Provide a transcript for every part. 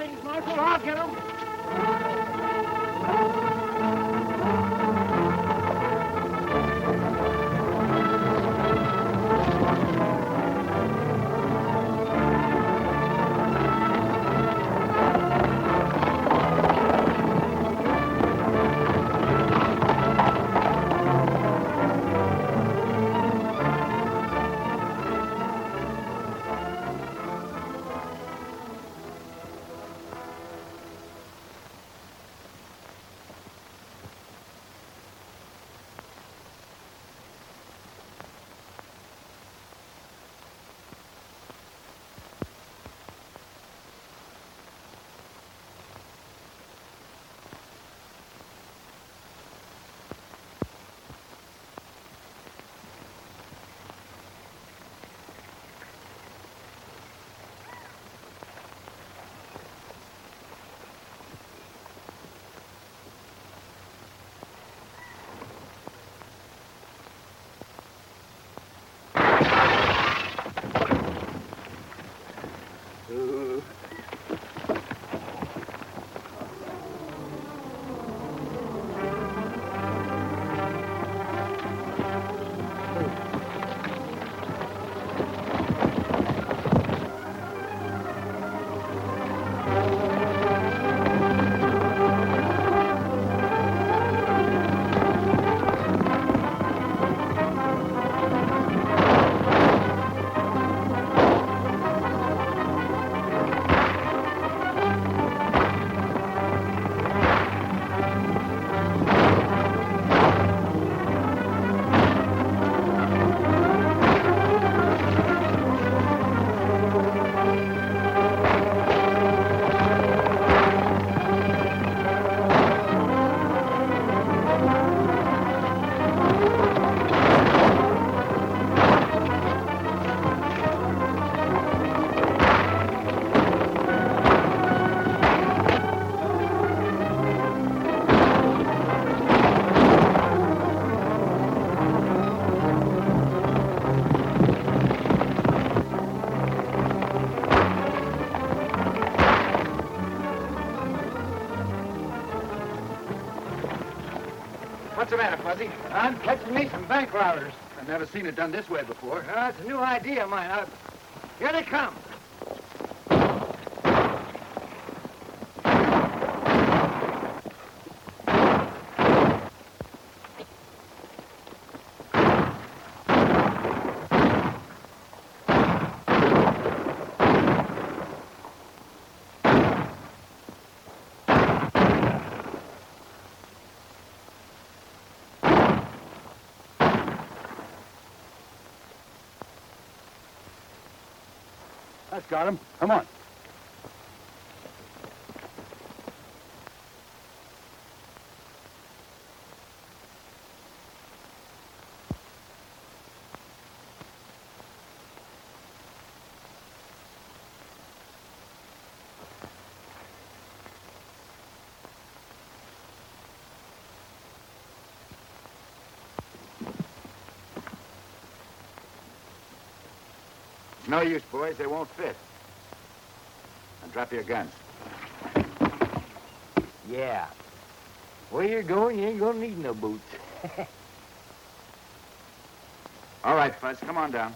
things, Marshal. I'll get them. What's the matter, Fuzzy? I'm catching me some bank robbers. I've never seen it done this way before. It's a new idea of mine. Here they come. That's got him. Come on. No use, boys. They won't fit. Now drop your guns. Yeah. Where you're going, you ain't gonna need no boots. All right, Fuzz. Come on down.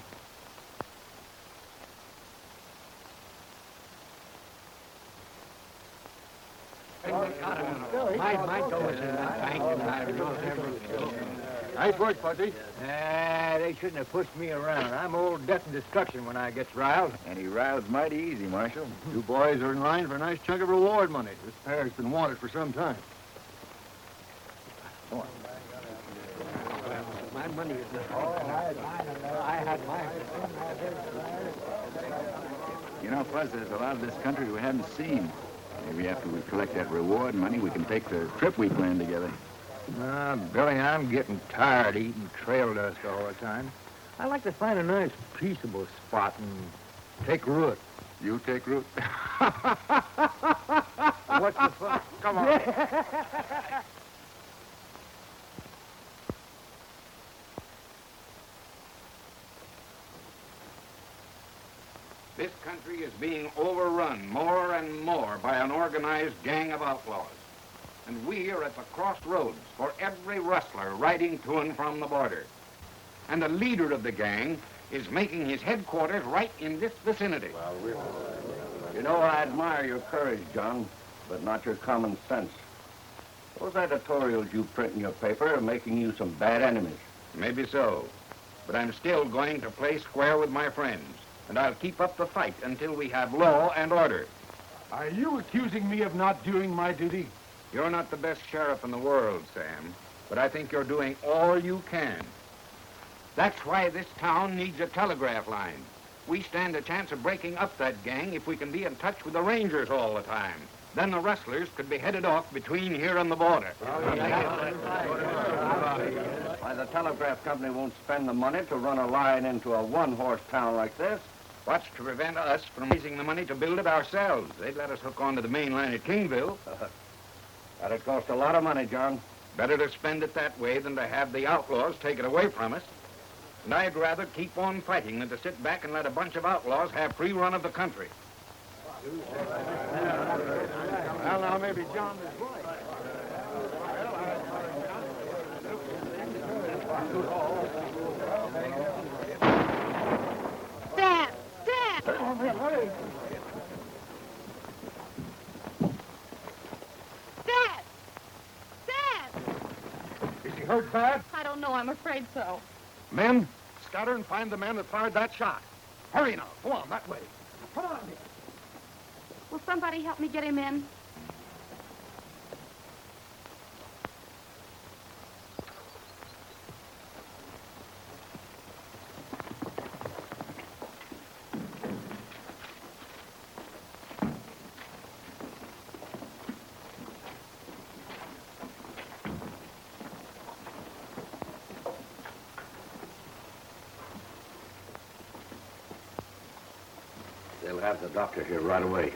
Might go in that bank and I don't know if everything. Nice work, Fuzzy. They shouldn't have pushed me around. I'm old death and destruction when I gets riled. And he riles mighty easy, Marshal. You boys are in line for a nice chunk of reward money. This pair's been wanted for some time. Come on. My money is I had mine. You know, Fuzz, there's a lot of this country we haven't seen. Maybe after we collect that reward money, we can take the trip we planned together. Billy, I'm getting tired eating trail dust all the time. I like to find a nice, peaceable spot and take root. You take root? What's the fun? Come on. This country is being overrun more and more by an organized gang of outlaws. And we are at the crossroads for every rustler riding to and from the border. And the leader of the gang is making his headquarters right in this vicinity. You know, I admire your courage, John, but not your common sense. Those editorials you print in your paper are making you some bad enemies. Maybe so, but I'm still going to play square with my friends, and I'll keep up the fight until we have law and order. Are you accusing me of not doing my duty? You're not the best sheriff in the world, Sam, but I think you're doing all you can. That's why this town needs a telegraph line. We stand a chance of breaking up that gang if we can be in touch with the Rangers all the time. Then the rustlers could be headed off between here and the border. Why, the telegraph company won't spend the money to run a line into a one-horse town like this. What's to prevent us from raising the money to build it ourselves? They'd let us hook onto the main line at Kingville. That'd cost a lot of money, John. Better to spend it that way than to have the outlaws take it away from us. And I'd rather keep on fighting than to sit back and let a bunch of outlaws have free run of the country. Well, now, maybe John is right. Dad! Dad! Dad! Dad! Is he hurt bad? I don't know. I'm afraid so. Men, scatter and find the man that fired that shot. Hurry now. Go on, that way. Come on. Will somebody help me get him in? They'll have the doctor here right away.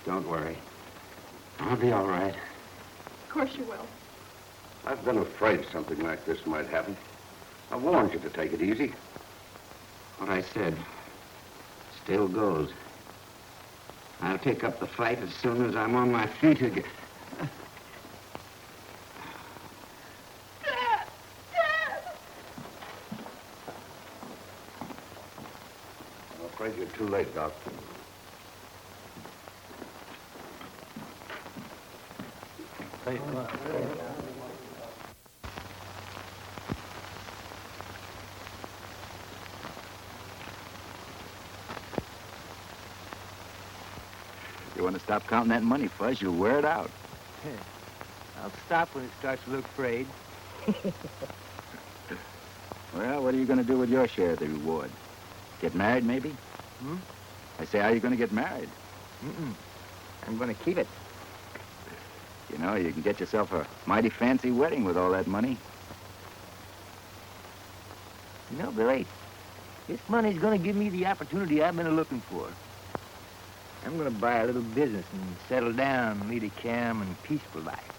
Don't worry. I'll be all right. Of course you will. I've been afraid something like this might happen. I warned you to take it easy. What I said still goes. I'll take up the fight as soon as I'm on my feet again. Dad! Dad! I'm afraid you're too late, Doc. You want to stop counting that money, Fuzz? You'll wear it out. I'll stop when it starts to look frayed. Well, what are you going to do with your share of the reward? Get married, maybe? Hmm? I say, how are you going to get married? I'm going to keep it. You know, you can get yourself a mighty fancy wedding with all that money. You know, Billy, this money's going to give me the opportunity I've been looking for. I'm going to buy a little business and settle down and lead a calm and peaceful life.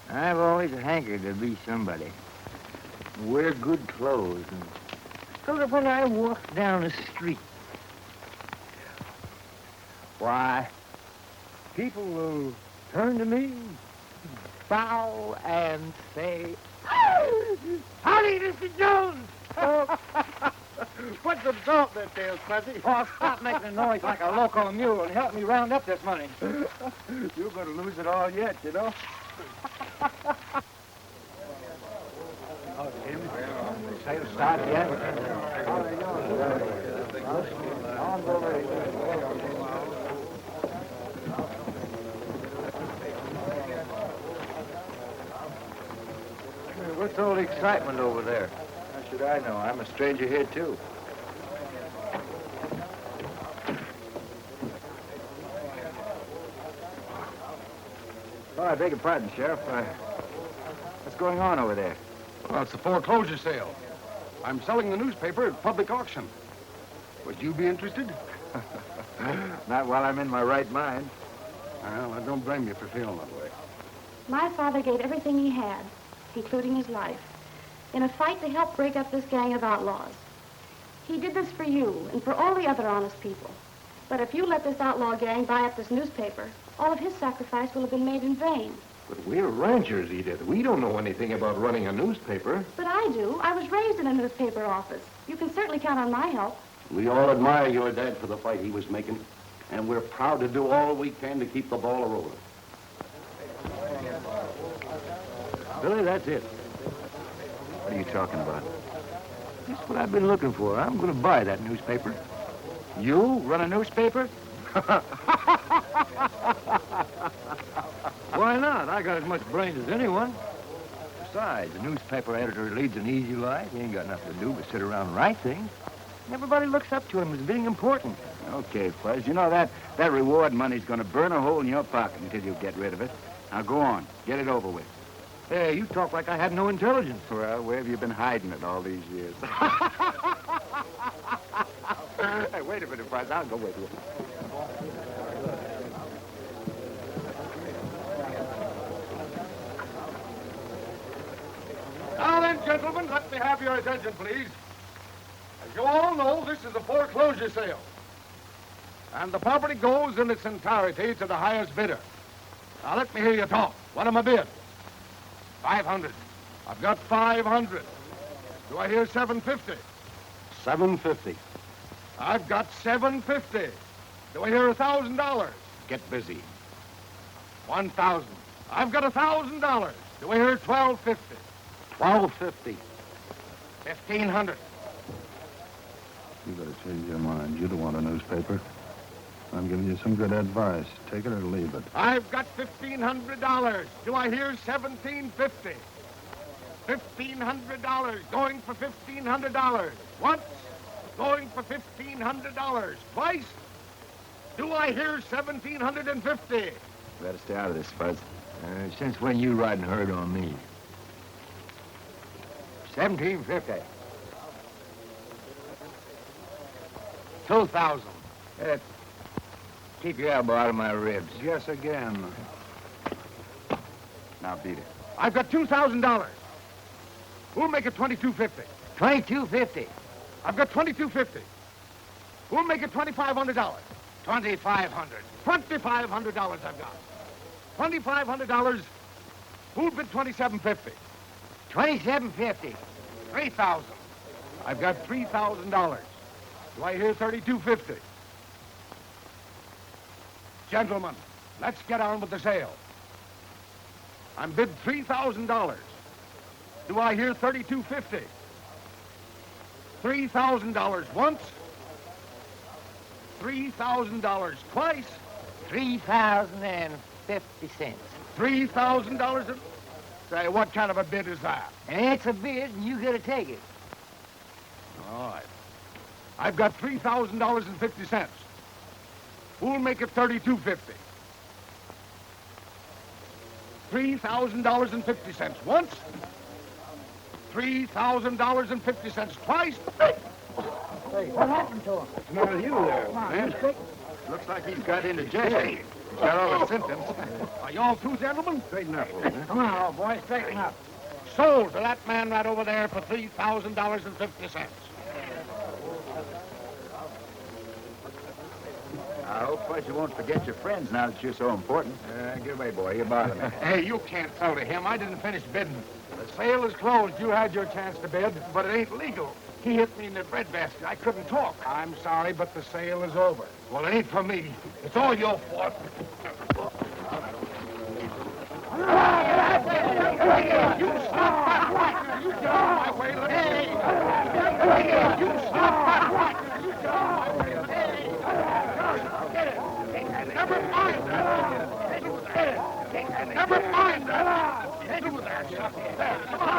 I've always hankered to be somebody. Wear good clothes and so that when I walk down the street, why, people will turn to me, bow, and say, "Howdy, Mr. Jones!" Put some salt in that tail, Fuzzy. Oh, stop making a noise like a local mule and help me round up this money. You're going to lose it all yet, you know. Sail start yet? What's all the excitement over there? How should I know? I'm a stranger here, too. Oh, I beg your pardon, Sheriff. What's going on over there? Well, it's the foreclosure sale. I'm selling the newspaper at public auction. Would you be interested? Not while I'm in my right mind. Well, I don't blame you for feeling that way. My father gave everything he had, including his life, in a fight to help break up this gang of outlaws. He did this for you and for all the other honest people. But if you let this outlaw gang buy up this newspaper, all of his sacrifice will have been made in vain. But we're ranchers, Edith. We don't know anything about running a newspaper. But I do. I was raised in a newspaper office. You can certainly count on my help. We all admire your dad for the fight he was making, and we're proud to do all we can to keep the ball rolling. Billy, that's it. What are you talking about? That's what I've been looking for. I'm going to buy that newspaper. You run a newspaper? Why not? I got as much brains as anyone. Besides, a newspaper editor leads an easy life. He ain't got nothing to do but sit around and write things. And everybody looks up to him as being important. Okay, Fuzz. You know that reward money's going to burn a hole in your pocket until you get rid of it. Now go on. Get it over with. Hey, you talk like I had no intelligence. Well, where have you been hiding it all these years? Hey, wait a minute, Fuzz. I'll go with you. Now then, gentlemen, let me have your attention, please. As you all know, this is a foreclosure sale. And the property goes in its entirety to the highest bidder. Now let me hear you talk. What am I bid? 500. I've got 500. Do I hear 750? $750. I've got 750. Do I hear $1,000? Get busy. 1,000. I've got $1,000. Do I hear 1,250? $1,250. 1,500. You better change your mind. You don't want a newspaper. I'm giving you some good advice. Take it or leave it. I've got $1,500. Do I hear 1,750? $1,500. Going for $1,500. Once. Going for $1,500. Twice. Do I hear 1,750? Better stay out of this, Fuzz. Since when you riding herd on me? 1,750. 2,000. Keep your elbow out of my ribs. Guess again. Now beat it. I've got $2,000. Who'll make it 2,250? 2,250. I've got 2,250. Who'll make it $2,500? 2,500. $2,500 I've got. $2,500. Who'll bid 2,750? 2,750. 3,000. I've got $3,000. Do I hear 3,250? Gentlemen, let's get on with the sale. I'm bid $3,000. Do I hear 3,250? $3,000 once. $3,000 twice. 3,050 cents. $3,000. Say, what kind of a bid is that? And it's a bid, and you gotta take it. All right. I've got $3,000.50. Who'll make it 3,250? $3,000.50 once. $3,000.50 twice. Hey, what happened to him? What's the matter with you there, man? Looks like he's got indigestion. He's got all the symptoms. Are you all through, gentlemen? Straighten up, old man. Come on, old boy, straighten up. Sold to that man right over there for $3,000.50. I hope, Fuzz, you won't forget your friends now that you're so important. Get away, boy. You're bothering me. Hey, you can't tell to him. I didn't finish bidding. The sale is closed. You had your chance to bid, but it ain't legal. He hit me in the breadbasket. I couldn't talk. I'm sorry, but the sale is over. Well, it ain't for me. It's all your fault. You stop that right. You get out of my way. Let me. You stop that right. You get out of my way. Never mind that. Never mind that. Do that. There. Come on.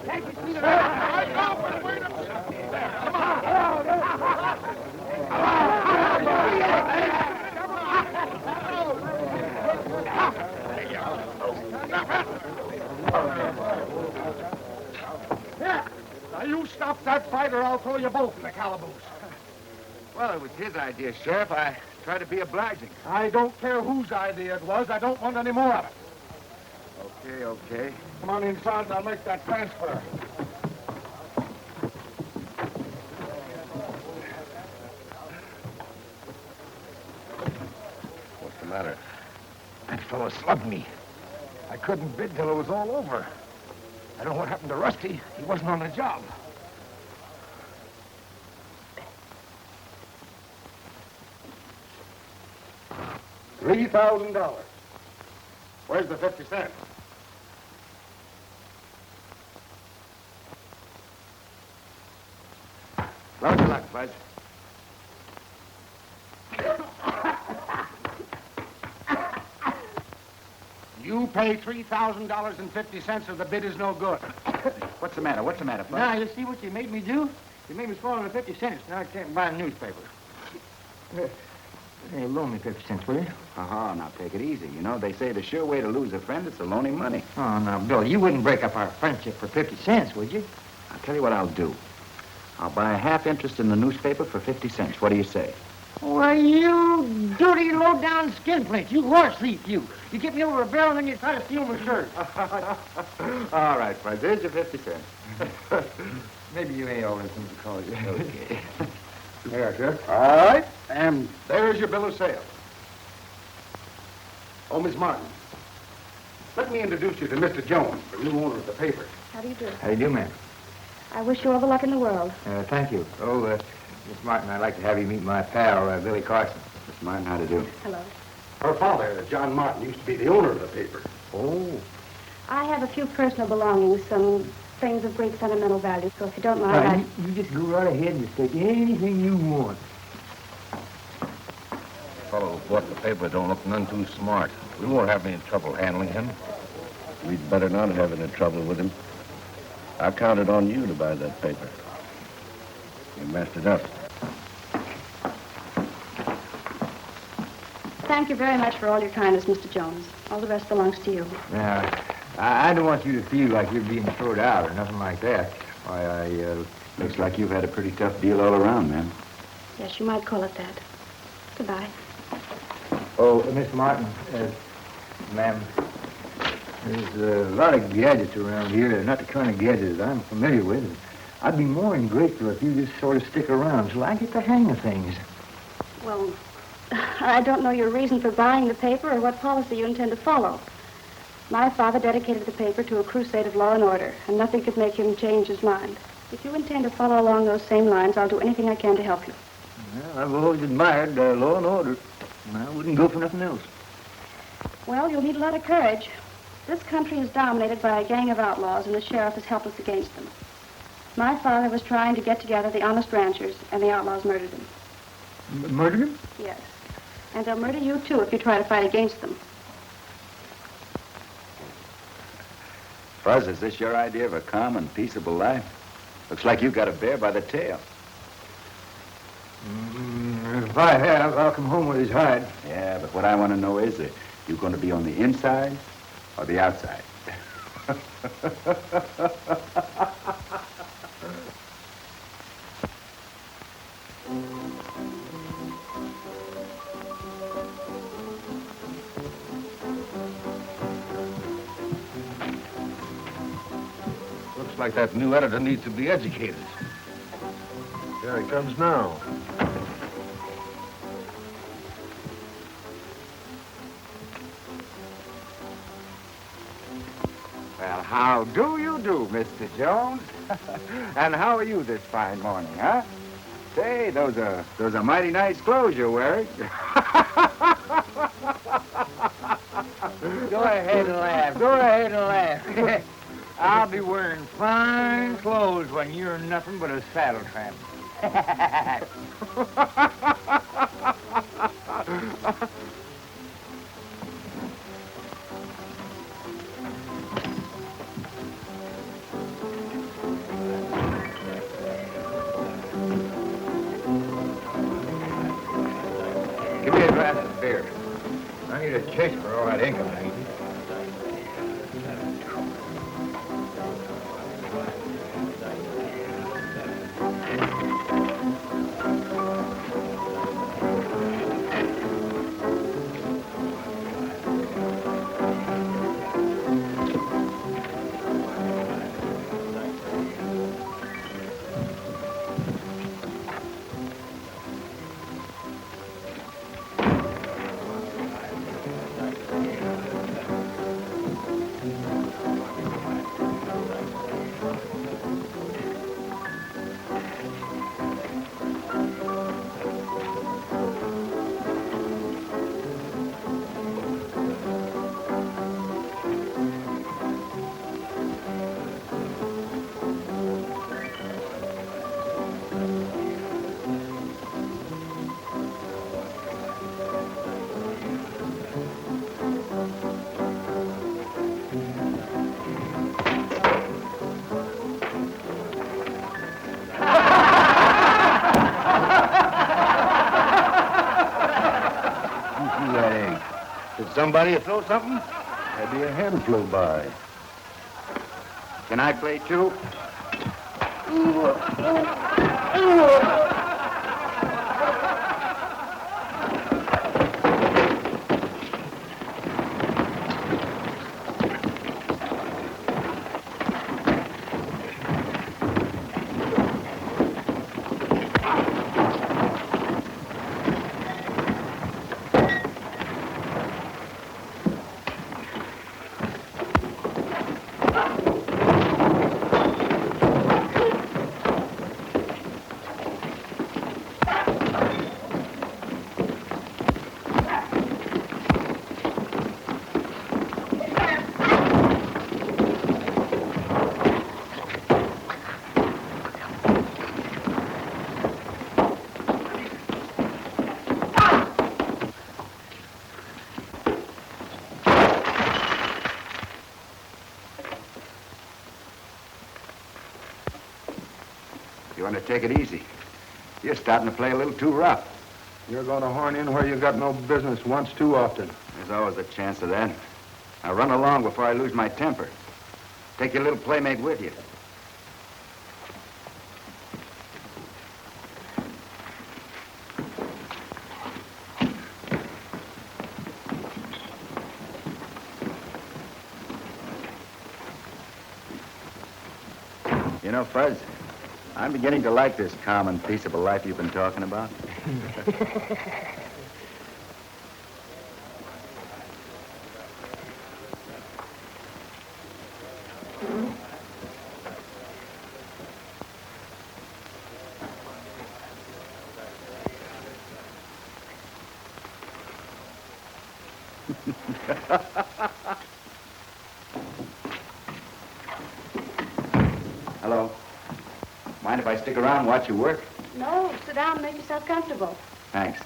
Take it to the I know, but wait a minute. There. Come on. Now you stop that fight or I'll throw you both in the calaboose. Well, it was his idea, Sheriff. I tried to be obliging. I don't care whose idea it was. I don't want any more of it. Okay. Come on inside and I'll make that transfer. matter? That fellow slugged me. I couldn't bid till it was all over. I don't know what happened to Rusty. He wasn't on the job. $3,000. Where's the 50 cents? Well, good luck, Buzz. You pay $3,000.50 or the bid is no good. What's the matter? What's the matter, Buzz? Now, you see what you made me do? You made me swallow the 50 cents. Now I can't buy a newspaper. Hey, loan me 50 cents, will you? Now take it easy. You know, they say the sure way to lose a friend is to loan him money. Oh, now, Bill, you wouldn't break up our friendship for 50 cents, would you? I'll tell you what I'll do. I'll buy a half interest in the newspaper for 50 cents. What do you say? Why, you dirty, low-down skinflint. You horse thief, you. You get me over a barrel and then you try to steal my shirt. All right, Buzz. There's your 50 cents. Maybe you ain't all those things to call you. Okay. There, sir. All right. And there's your bill of sale. Oh, Miss Martin, let me introduce you to Mr. Jones, the new owner of the paper. How do you do? How do you do, ma'am? I wish you all the luck in the world. Thank you. Oh, Miss Martin, I'd like to have you meet my pal, Billy Carson. Miss Martin, how to do? Hello. Her father, John Martin, used to be the owner of the paper. Oh. I have a few personal belongings, some things of great sentimental value, so if you don't mind, You just go right ahead and just take anything you want. The fellow who bought the paper don't look none too smart. We won't have any trouble handling him. We'd better not have any trouble with him. I counted on you to buy that paper. You messed it up. Thank you very much for all your kindness, Mr. Jones. All the rest belongs to you. Now, I don't want you to feel like you're being thrown out or nothing like that. Why, Looks like you've had a pretty tough deal all around, man. Yes, you might call it that. Goodbye. Oh, Miss Martin, ma'am, there's a lot of gadgets around here. They're not the kind of gadgets I'm familiar with. I'd be more than grateful if you just sort of stick around till I get the hang of things. Well, I don't know your reason for buying the paper or what policy you intend to follow. My father dedicated the paper to a crusade of law and order, and nothing could make him change his mind. If you intend to follow along those same lines, I'll do anything I can to help you. Well, I've always admired law and order, and I wouldn't go for nothing else. Well, you'll need a lot of courage. This country is dominated by a gang of outlaws, and the sheriff is helpless against them. My father was trying to get together the honest ranchers, and the outlaws murdered him. Murdered him? Yes. And they'll murder you, too, if you try to fight against them. Fuzz, is this your idea of a calm and peaceable life? Looks like you've got a bear by the tail. If I have, I'll come home with his hide. Yeah, but what I want to know is, you going to be on the inside or the outside? Looks like that new editor needs to be educated. Here he comes now. Well, how do you do, Mr. Jones? And how are you this fine morning, huh? Say, those are mighty nice clothes you're wearing. Go ahead and laugh. Go ahead and laugh. I'll be wearing fine clothes when you're nothing but a saddle tramp. Give me a glass of beer. I need a chase for all that ink I'm eating. somebody to throw something? Maybe a hen flew by. Can I play too? You want to take it easy. You're starting to play a little too rough. You're going to horn in where you got no business once too often. There's always a chance of that. Now run along before I lose my temper. Take your little playmate with you. You know, Fuzz, I'm beginning to like this calm and peaceable life you've been talking about. Hello. Mind if I stick around and watch you work? No, sit down and make yourself comfortable. Thanks.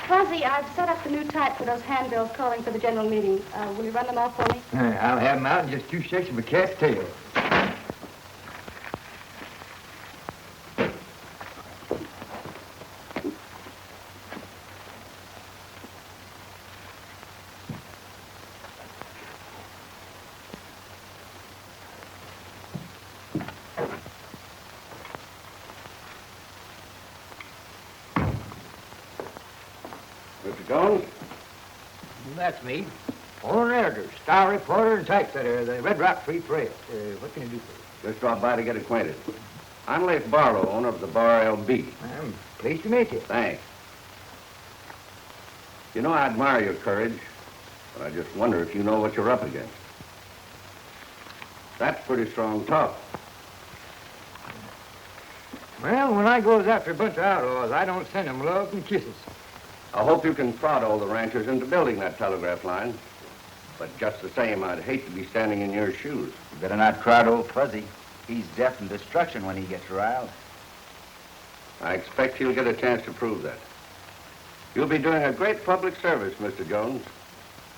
Fuzzy, I've set up the new type for those handbills calling for the general meeting. Will you run them off for me? I'll have them out in just 2 shakes of a cat's tail. Mr. Jones? That's me. Owner and editor, star reporter, and typesetter of the Red Rock Free Trail. What can I do for you? Just dropped by to get acquainted. I'm Leif Barlow, owner of the Bar LB. I'm pleased to meet you. Thanks. You know, I admire your courage, but I just wonder if you know what you're up against. That's pretty strong talk. Well, when I goes after a bunch of outlaws, I don't send them love and kisses. I hope you can prod all the ranchers into building that telegraph line. But just the same, I'd hate to be standing in your shoes. You better not crowd old Fuzzy. He's death and destruction when he gets riled. I expect you'll get a chance to prove that. You'll be doing a great public service, Mr. Jones.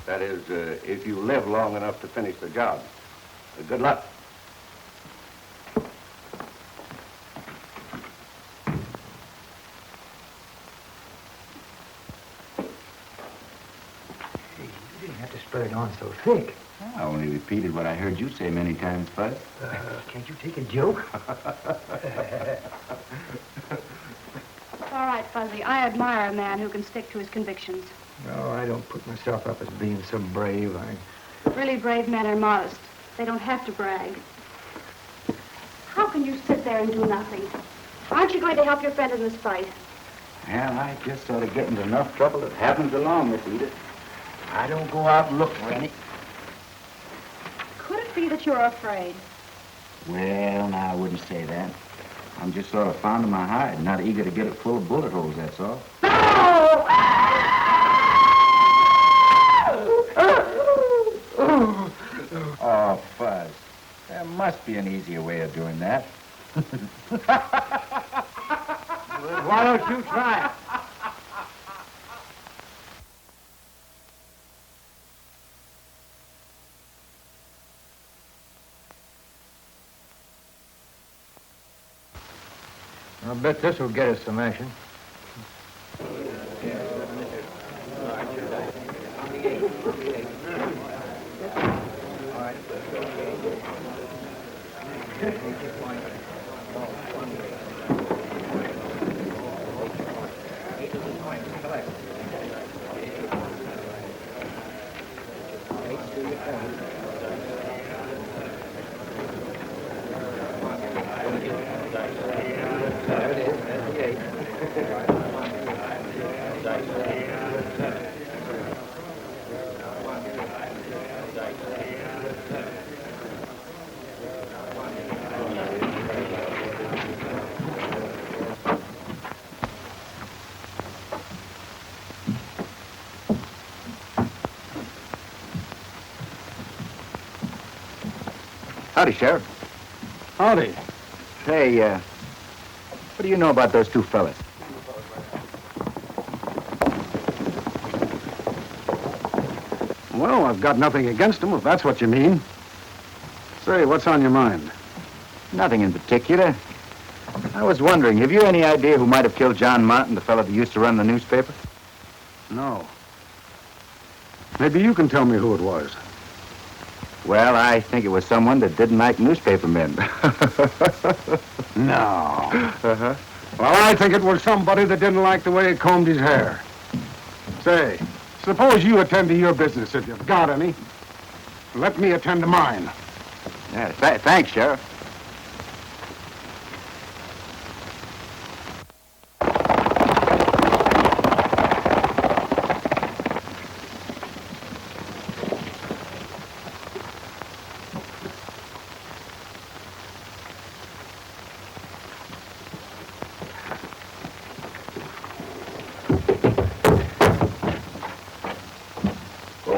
That is, if you live long enough to finish the job. Good luck. You didn't have to spread it on so thick. I only repeated what I heard you say many times, Fuzz. Can't you take a joke? All right, Fuzzy. I admire a man who can stick to his convictions. No, I don't put myself up as being so brave. Really brave men are modest. They don't have to brag. How can you sit there and do nothing? Aren't you going to help your friend in this fight? Well, I just sort of get into enough trouble. It happens along, Miss Edith. I don't go out and look for any. Could it be that you're afraid? Well, no, I wouldn't say that. I'm just sort of fond of my hide, not eager to get it full of bullet holes, that's all. Oh, Fuzz. There must be an easier way of doing that. Why don't you try it? I'll bet this will get us some action. Howdy, Sheriff. Howdy. Say, what do you know about those two fellas? Well, I've got nothing against them, if that's what you mean. Say, what's on your mind? Nothing in particular. I was wondering, have you any idea who might have killed John Martin, the fellow that used to run the newspaper? No. Maybe you can tell me who it was. Well, I think it was someone that didn't like newspaper men. No. Uh-huh. Well, I think it was somebody that didn't like the way he combed his hair. Say, suppose you attend to your business if you've got any. Let me attend to mine. Yeah, thanks, Sheriff.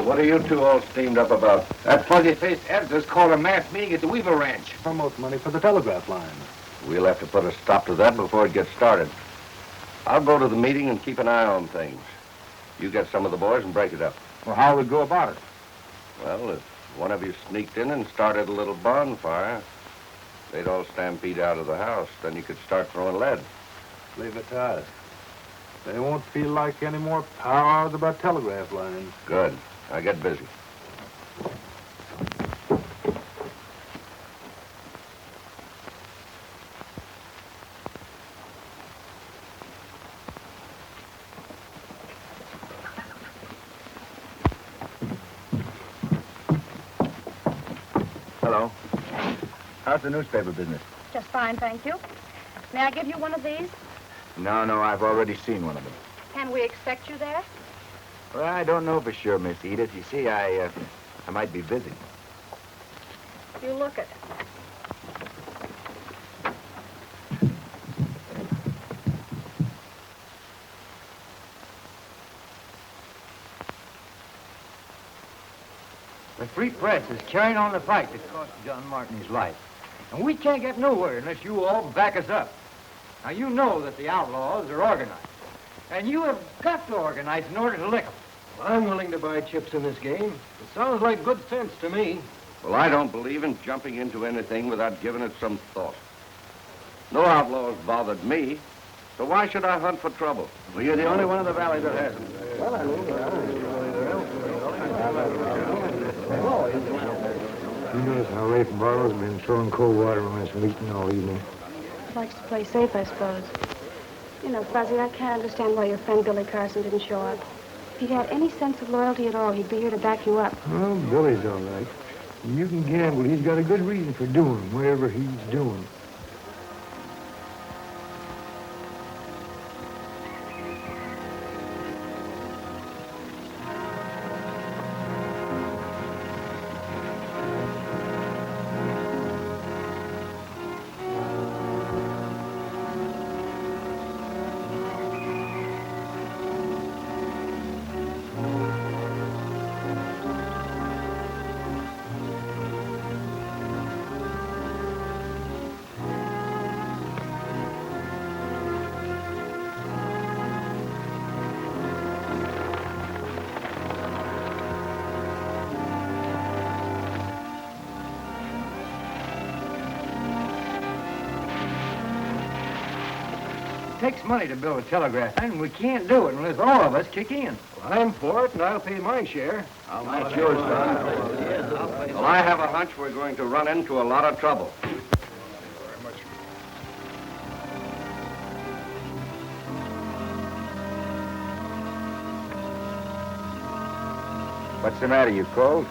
What are you two all steamed up about? That fuzzy-faced editor's called a mass meeting at the Weaver Ranch. Promote money for the telegraph line. We'll have to put a stop to that before it gets started. I'll go to the meeting and keep an eye on things. You get some of the boys and break it up. Well, how would we go about it? Well, if one of you sneaked in and started a little bonfire, they'd all stampede out of the house. Then you could start throwing lead. Leave it to us. They won't feel like any more powers about telegraph lines. Good. Now get busy. Hello. How's the newspaper business? Just fine, thank you. May I give you one of these? No, I've already seen one of them. Can we expect you there? Well, I don't know for sure, Miss Edith. You see, I might be busy. You look it. The Free Press is carrying on the fight that cost John Martin his life. And we can't get nowhere unless you all back us up. Now, you know that the outlaws are organized. And you have got to organize in order to lick them. I'm willing to buy chips in this game. It sounds like good sense to me. Well, I don't believe in jumping into anything without giving it some thought. No outlaws bothered me, so why should I hunt for trouble? Well, you're the only one in the valley that hasn't. You notice how Rafe Barlow's been throwing cold water on this meeting all evening. Likes to play safe, I suppose. You know, Fuzzy, I can't understand why your friend Billy Carson didn't show up. If he had any sense of loyalty at all, he'd be here to back you up. Well, Billy's all right. You can gamble he's got a good reason for doing whatever he's doing. takes money to build a telegraph line, and we can't do it unless all of us kick in. Well, I'm for it, and I'll pay my share. How much yours, Don? Well, I have a hunch we're going to run into a lot of trouble. What's the matter, you cold?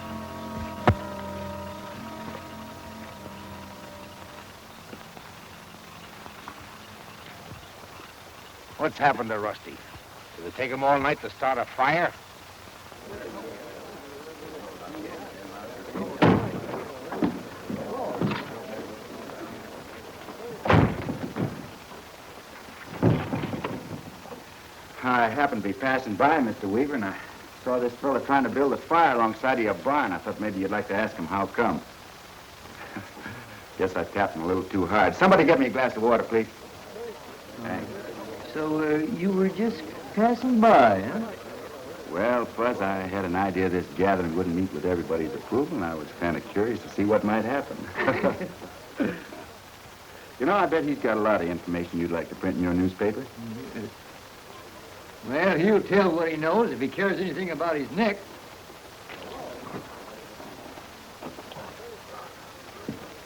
What's happened to Rusty? Did it take him all night to start a fire? I happened to be passing by, Mr. Weaver, and I saw this fella trying to build a fire alongside of your barn. I thought maybe you'd like to ask him how come. Guess I tapped him a little too hard. Somebody get me a glass of water, please. Thanks. So, you were just passing by, huh? Well, Fuzz, I had an idea this gathering wouldn't meet with everybody's approval, and I was kind of curious to see what might happen. You know, I bet he's got a lot of information you'd like to print in your newspaper. Well, he'll tell what he knows if he cares anything about his neck.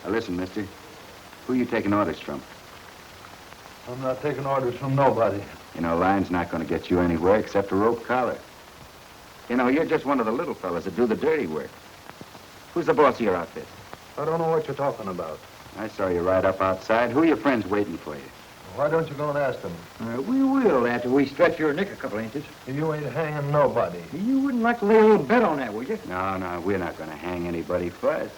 Now, listen, mister. Who you taking orders from? I'm not taking orders from nobody. You know, line's not going to get you anywhere except a rope collar. You know, you're just one of the little fellas that do the dirty work. Who's the boss of your outfit? I don't know what you're talking about. I saw you right up outside. Who are your friends waiting for you? Why don't you go and ask them? We will after we stretch your neck a couple inches. You ain't hanging nobody. You wouldn't like to lay a little bet on that, would you? No, we're not going to hang anybody, Fuzz.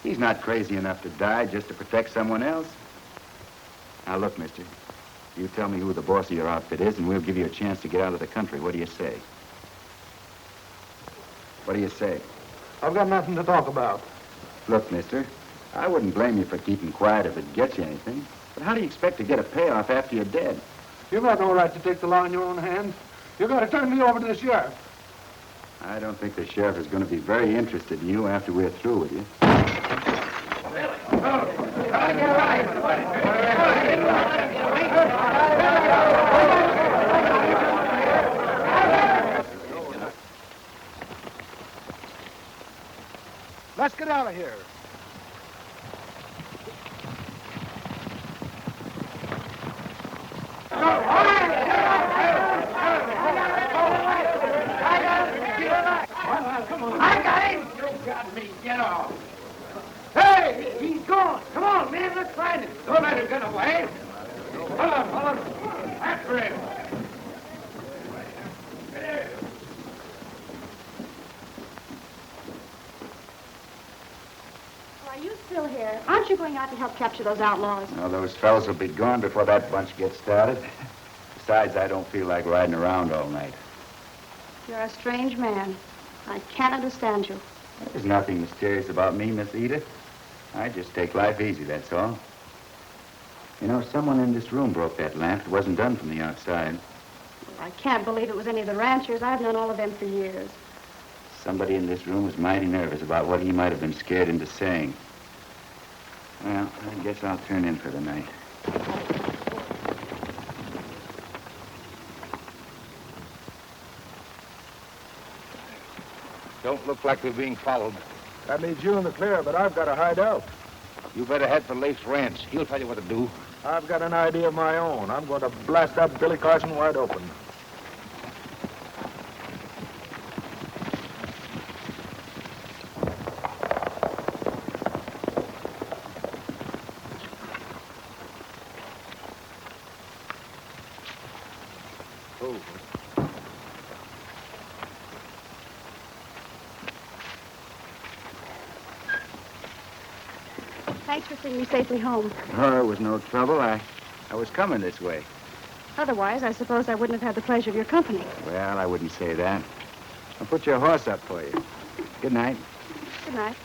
He's not crazy enough to die just to protect someone else. Now, look, mister. You tell me who the boss of your outfit is, and we'll give you a chance to get out of the country. What do you say? What do you say? I've got nothing to talk about. Look, mister, I wouldn't blame you for keeping quiet if it gets you anything. But how do you expect to get a payoff after you're dead? You've got no right to take the law in your own hands. You've got to turn me over to the sheriff. I don't think the sheriff is going to be very interested in you after we're through with you. Let's get out of here. I got him! You got me. Get off. Hey, he's gone. Come on, man, let's find him. Don't let him get away. Hold on. After him. Are you still here? Aren't you going out to help capture those outlaws? Now, those fellas will be gone before that bunch gets started. Besides, I don't feel like riding around all night. You're a strange man. I can't understand you. There's nothing mysterious about me, Miss Edith. I just take life easy, that's all. You know, someone in this room broke that lamp. It wasn't done from the outside. I can't believe it was any of the ranchers. I've known all of them for years. Somebody in this room was mighty nervous about what he might have been scared into saying. Well, I guess I'll turn in for the night. Don't look like we're being followed. That leaves you in the clear, but I've got to hide out. You better head for Leif's ranch. He'll tell you what to do. I've got an idea of my own. I'm going to blast that Billy Carson wide open. Thanks for seeing me safely home. Oh, it was no trouble. I was coming this way. Otherwise, I suppose I wouldn't have had the pleasure of your company. Well, I wouldn't say that. I'll put your horse up for you. Good night. Good night.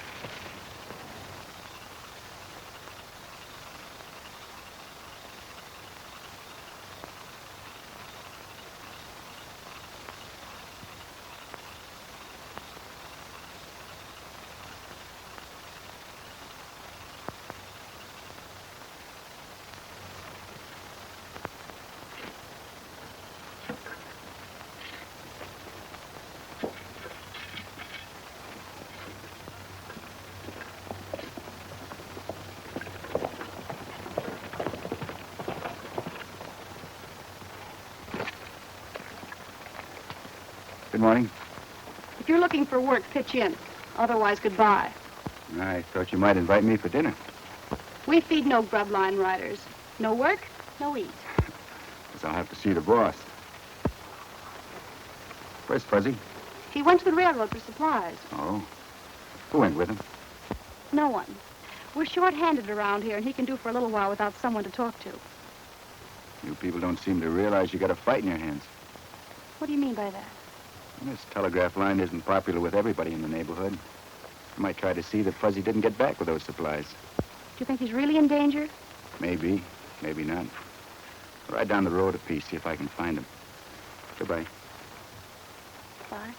Good morning. If you're looking for work, pitch in. Otherwise, goodbye. I thought you might invite me for dinner. We feed no grub line riders. No work, no eat. Guess I'll have to see the boss. Where's Fuzzy? He went to the railroad for supplies. Oh. Who went with him? No one. We're short-handed around here, and he can do for a little while without someone to talk to. You people don't seem to realize you got a fight in your hands. What do you mean by that? This telegraph line isn't popular with everybody in the neighborhood. You might try to see that Fuzzy didn't get back with those supplies. Do you think he's really in danger? Maybe, maybe not. Ride down the road a piece, see if I can find him. Goodbye. Bye.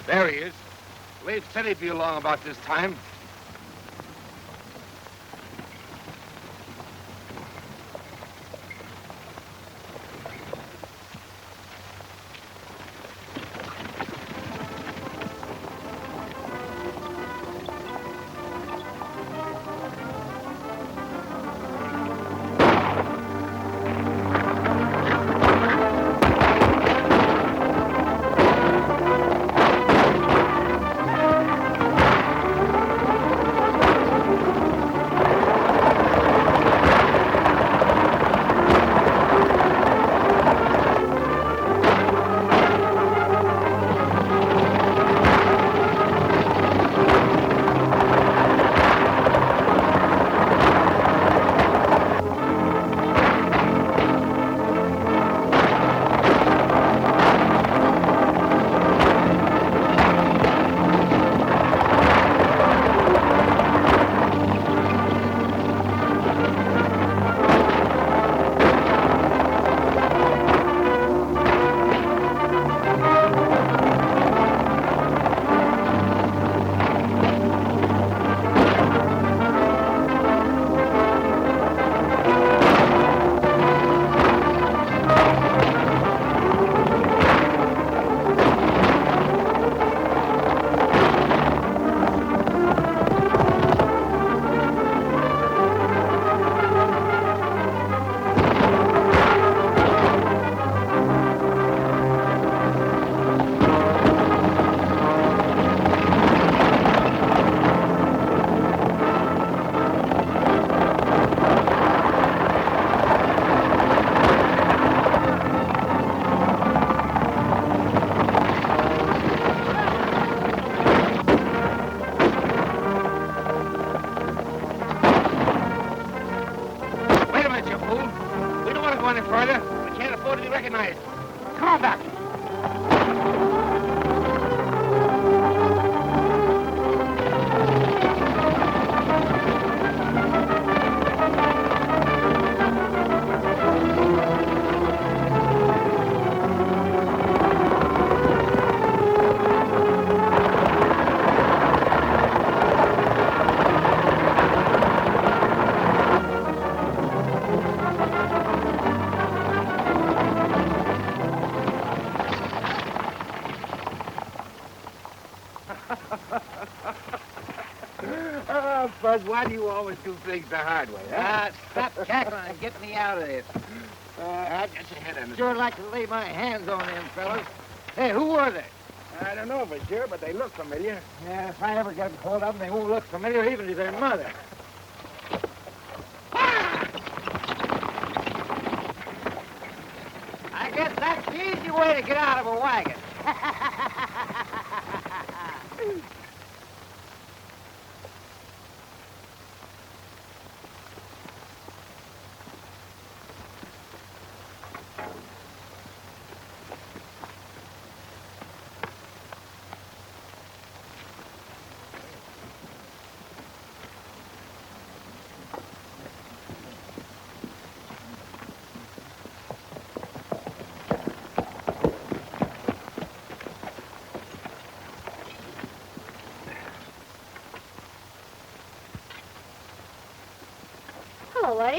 There he is. Waved steady for you long about this time. Buzz, why do you always do things the hard way, huh? Stop cackling and get me out of this. I'll get your head on it. Sure like to lay my hands on them fellas. Hey, who were they? I don't know for sure, but they look familiar. Yeah, if I ever get hold of them, they won't look familiar even to their mother. I guess that's the easy way to get out of a wagon.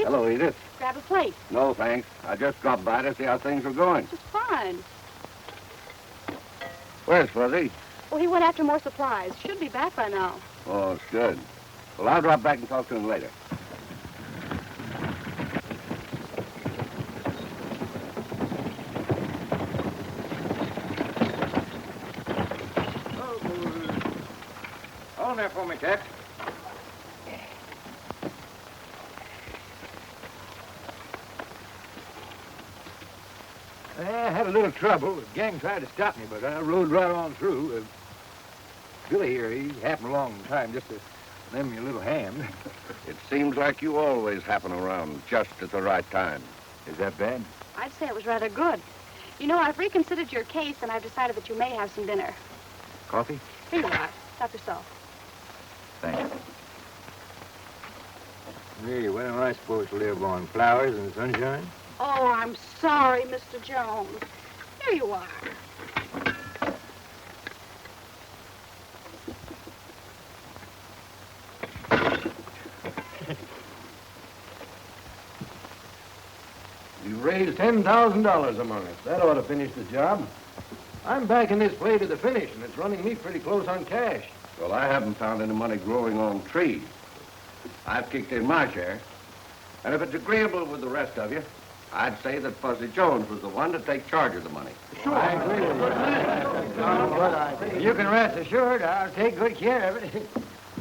Hello, Edith. Grab a plate. No, thanks. I just dropped by to see how things were going. Just fine. Where's Fuzzy? Well, he went after more supplies. Should be back by now. Oh, it's good. Well, I'll drop back and talk to him later. Hold there for me, Cat. I had a little trouble. The gang tried to stop me, but I rode right on through. Billy here, he happened along in time just to lend me a little hand. It seems like you always happen around just at the right time. Is that bad? I'd say it was rather good. You know, I've reconsidered your case, and I've decided that you may have some dinner. Coffee? Here you are. Help yourself. Thanks. Hey, when am I supposed to live on flowers and sunshine? Oh, I'm sorry, Mr. Jones. Here you are. You raised $10,000 among us. That ought to finish the job. I'm backing this play to the finish, and it's running me pretty close on cash. Well, I haven't found any money growing on trees. I've kicked in my share. And if it's agreeable with the rest of you, I'd say that Fuzzy Jones was the one to take charge of the money. Sure. I agree with you. You can rest assured I'll take good care of it.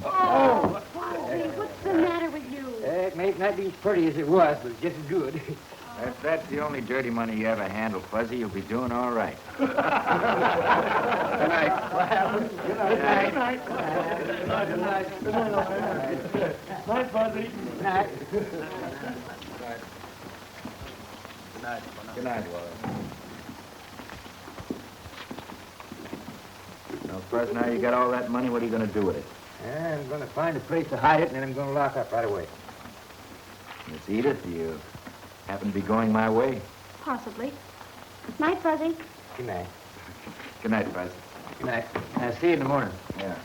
Oh, Fuzzy, what's the matter with you? It may not be as pretty as it was, but it's just as good. If that's the only dirty money you ever handle, Fuzzy, you'll be doing all right. Good night. Good night. Good night. Good night. Good night. Night, Fuzzy. Good night. Good night. Good night, Wallace. Now, Fuzz, now you got all that money, what are you going to do with it? I'm going to find a place to hide it, and then I'm going to lock up right away. Miss Edith, you happen to be going my way? Possibly. Night, Fuzzy. Good night. Good night, Fuzz. Good night. I'll see you in the morning. Yeah.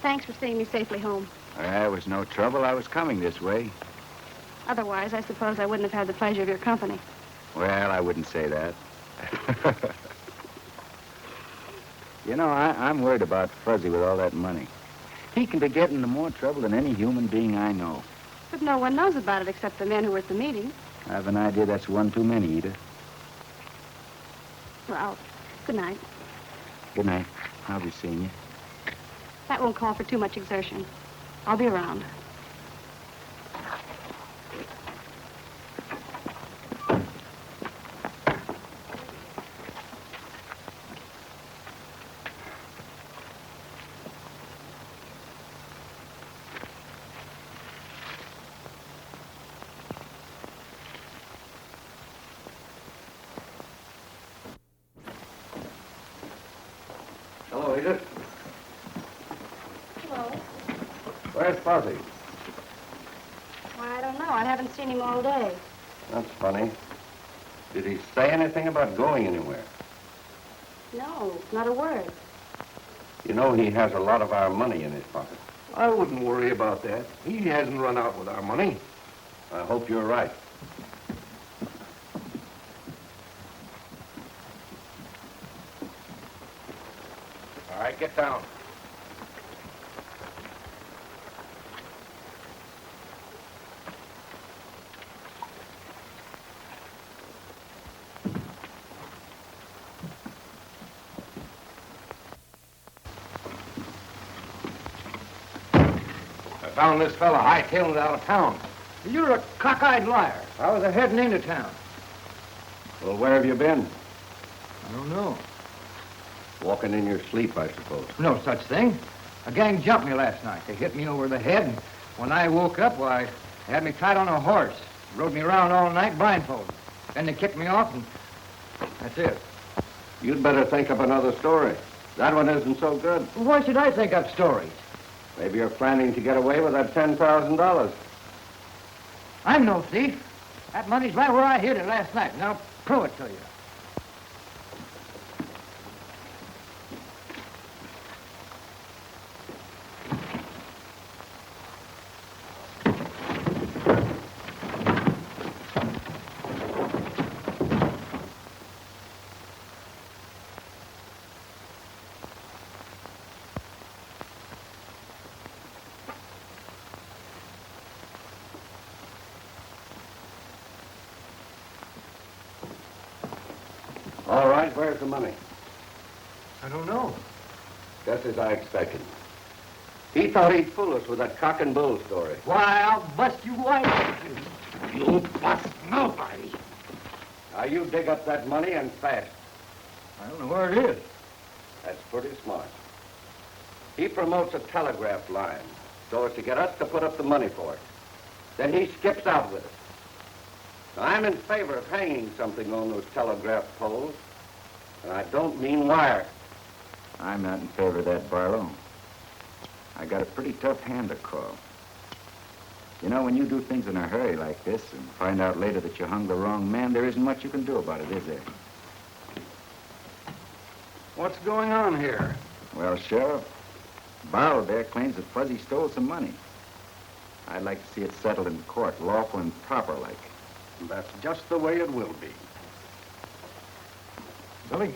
Thanks for seeing me safely home. There was no trouble. I was coming this way. Otherwise, I suppose I wouldn't have had the pleasure of your company. Well, I wouldn't say that. You know, I'm worried about Fuzzy with all that money. He can be getting into more trouble than any human being I know. But no one knows about it except the men who were at the meeting. I have an idea that's one too many, Edith. Well, good night. Good night. I'll be seeing you. That won't call for too much exertion. I'll be around. Hello, Edith. Hello. Where's Fuzzy? Why, I don't know. I haven't seen him all day. That's funny. Did he say anything about going anywhere? No, not a word. You know he has a lot of our money in his pocket. I wouldn't worry about that. He hasn't run out with our money. I hope you're right. All right, get down. I found this fella hightailing it out of town. You're a cockeyed liar. I was heading into town. Well, where have you been? I don't know. Walking in your sleep, I suppose. No such thing. A gang jumped me last night. They hit me over the head, and when I woke up, why, they had me tied on a horse. Rode me around all night blindfolded. Then they kicked me off, and that's it. You'd better think up another story. That one isn't so good. Well, why should I think up stories? Maybe you're planning to get away with that $10,000. I'm no thief. That money's right where I hid it last night, and I'll prove it to you. All right, where's the money? I don't know. Just as I expected. He thought he'd fool us with that cock and bull story. Why, I'll bust you wide. You bust nobody. Now, you dig up that money and fast. I don't know where it is. That's pretty smart. He promotes a telegraph line so as to get us to put up the money for it. Then he skips out with it. Now, I'm in favor of hanging something on those telegraph poles, and I don't mean wire. I'm not in favor of that, Barlow. I got a pretty tough hand to call. You know, when you do things in a hurry like this and find out later that you hung the wrong man, there isn't much you can do about it, is there? What's going on here? Well, Sheriff, Barlow there claims that Fuzzy stole some money. I'd like to see it settled in court, lawful and proper like. That's just the way it will be. Billy,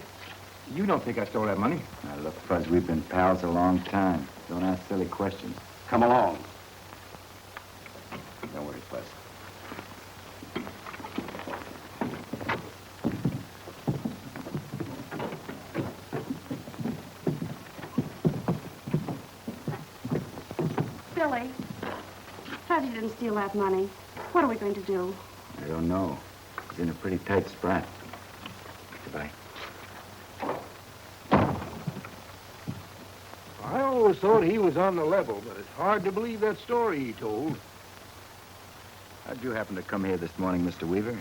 you don't think I stole that money? Now, look, Fuzz, we've been pals a long time. Don't ask silly questions. Come along. Don't worry, Fuzz. Billy, Fuzzy didn't steal that money. What are we going to do? I don't know. He's in a pretty tight spot. Goodbye. I always thought he was on the level, but it's hard to believe that story he told. How'd you happen to come here this morning, Mr. Weaver?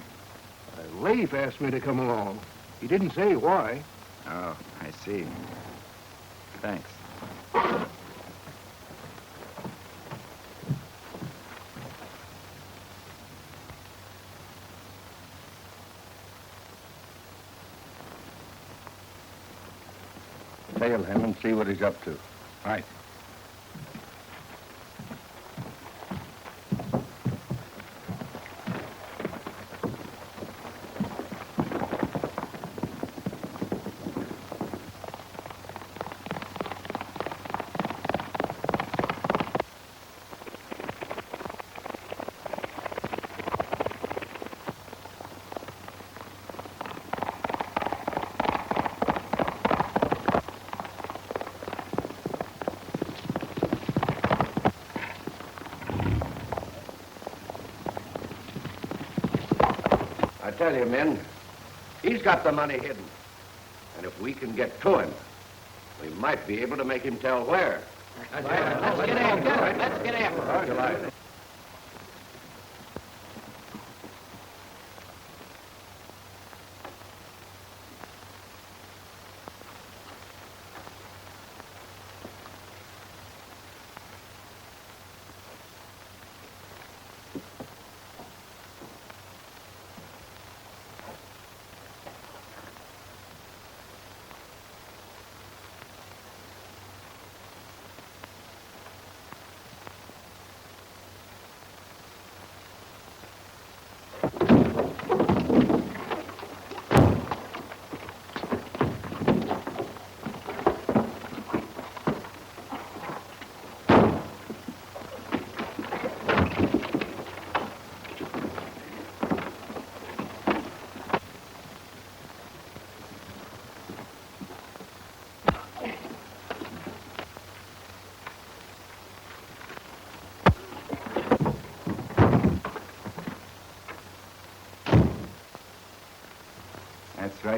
Leif asked me to come along. He didn't say why. Oh, I see. Thanks. Tail him and see what he's up to. Right. I tell you, men, he's got the money hidden. And if we can get to him, we might be able to make him tell where. Let's get after it. Let's get after it.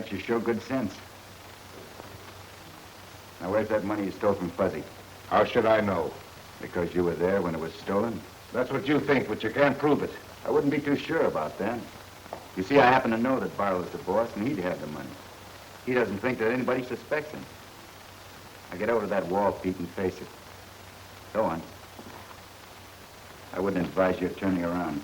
makes you show good sense. Now, where's that money you stole from Fuzzy? How should I know? Because you were there when it was stolen? That's what you think, but you can't prove it. I wouldn't be too sure about that. You see, I happen to know that Barlow's the boss, and he'd have the money. He doesn't think that anybody suspects him. Now, get over to that wall, Pete, and face it. Go on. I wouldn't advise you turning around.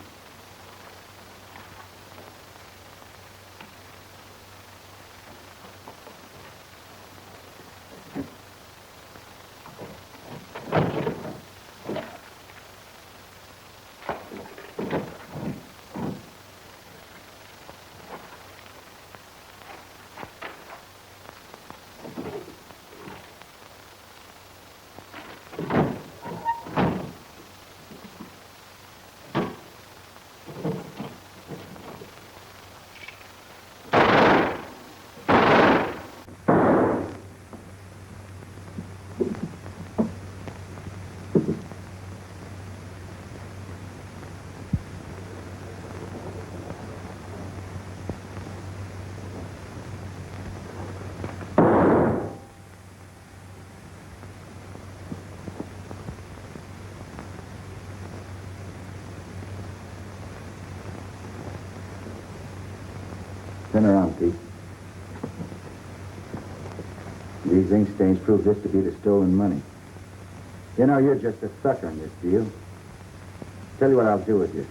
Turn around, Pete. These ink stains prove this to be the stolen money. You know, you're just a sucker in this deal. Tell you what I'll do with you.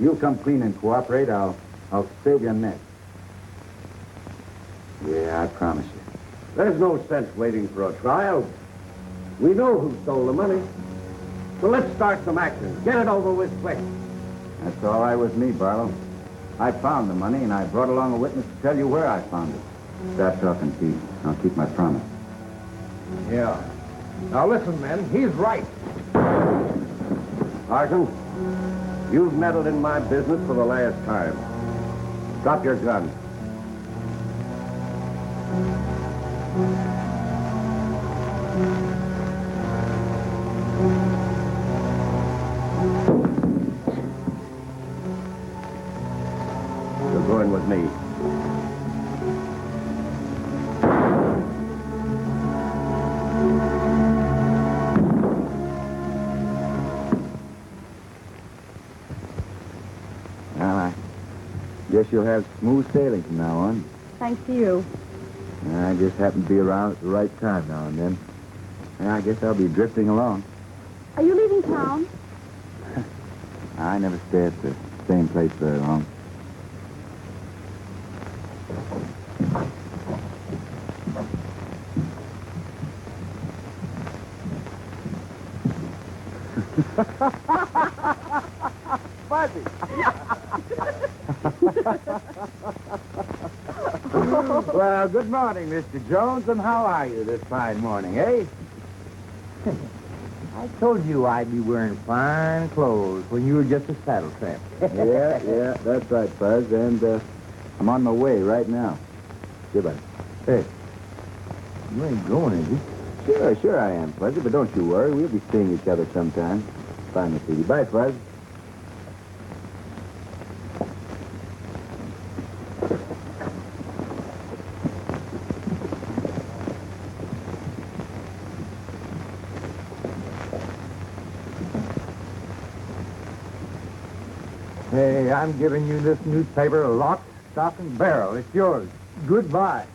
You come clean and cooperate, I'll save your neck. Yeah, I promise you. There's no sense waiting for a trial. We know who stole the money. So let's start some action. Get it over with quick. That's all right with me, Barlow. I found the money, and I brought along a witness to tell you where I found it. Stop talking, Pete. I'll keep my promise. Yeah. Now listen, men, he's right. Sergeant, you've meddled in my business for the last time. Drop your gun. You're going with me. Well, I guess you'll have smooth sailing from now on. Thanks to you. I just happen to be around at the right time now and then. I guess I'll be drifting along. Are you leaving town? I never stay at the same place very long. Fuzzy. Well, good morning, Mr. Jones, and how are you this fine morning, eh? I told you I'd be wearing fine clothes when you were just a saddle tramp. Yeah, that's right, Fuzz, and I'm on my way right now. Goodbye. Hey, you ain't going, is you? Sure I am, Fuzzy, but don't you worry. We'll be seeing each other sometime. Fine to see you. Bye, Fuzz. Hey, I'm giving you this newspaper lock, stock, and barrel. It's yours. Goodbye.